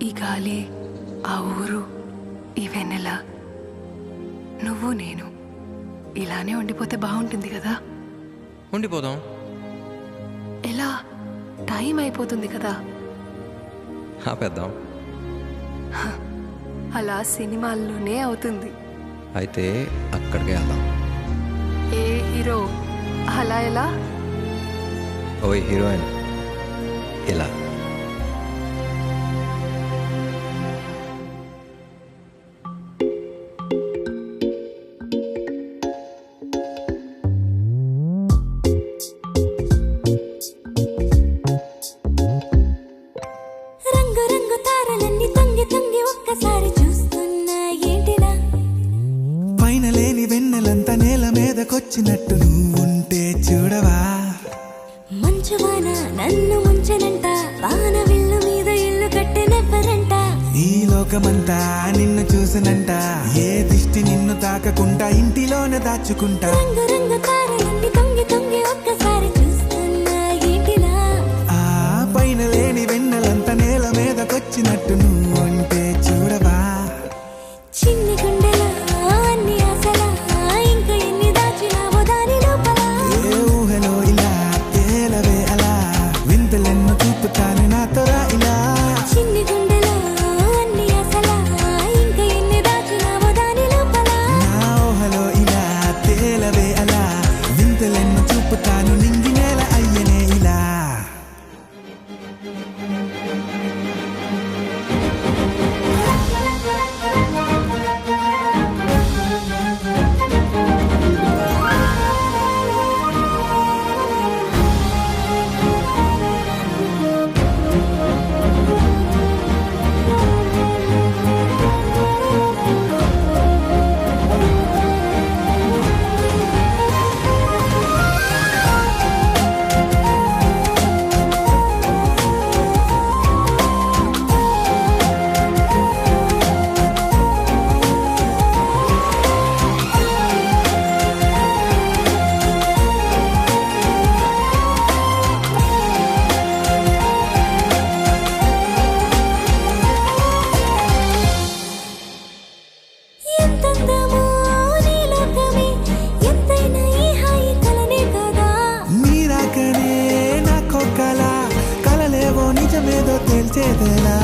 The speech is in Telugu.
ఈ గాలి, ఆ ఊరు, ఈ వెన్నెల, నువ్వు నేను ఇలానే ఉండిపోతే బాగుంటుంది కదా. ఉండిపోదాం. ఎలా? టైం అయిపోతుంది కదా. ఆపేద్దాం. అలా సినిమాల్లోనే అవుతుంది. అయితే అక్కడికే వెళ్దాం. ఏ హీరో అలా ఎలా? ఓ హీరోయిన్ ఇలా. రంగు రంగు తారలన్నీ తొంగి తొంగి ఒక్కసారి చూస్తున్నా ఏంటిలా? పైన లేని వెన్నెలంతా నేల మీదకొచ్చినట్టు నువ్వుంటే చూడవా? మంచువాన నన్ను ముంచనంట, వాన విల్లు మీద ఇల్లు కట్టెనెవ్వరంట. ఈ లోకమంతా నిన్ను చూసినంట, ఏ దిష్టి నిన్ను తాకకుండా ఇంటిలోనే దాచుకుంటా. రంగు రంగు తారలన్నీ తొంగి తొంగి ఒక్కసారి చూస్తున్నా ఏంటిలా? ఆ పైన లేని వెన్నెలంతా నేల మీదకొచ్చినట్టు నువ్వుంటే చూడవా? చిన్ని గుండెలో అన్ని ఆశలా, ఇంకా ఎన్ని దాచినావో దాని లోపల. ఏ ఊహలో ఇలా తేలవే అలా, వింతలెన్నో చూపుతాను నాతో రా ఇలా. చిన్ని గుండెలో అన్ని ఆశలా, ఇంకా ఎన్ని దాచినావో దాని లోపల. నా ఊహలో ఇలా తేలవే అలా, వింతలెన్నో చూపుతాను నింగి నేల అయ్యనే ఇలా. ఎంతందమో నీ లోకమే, ఎంతైనా ఈ హాయి కలనే కదా. నీరాకనే నాకో కల, కలలేవో నిజమేదో తేల్చేదేలా.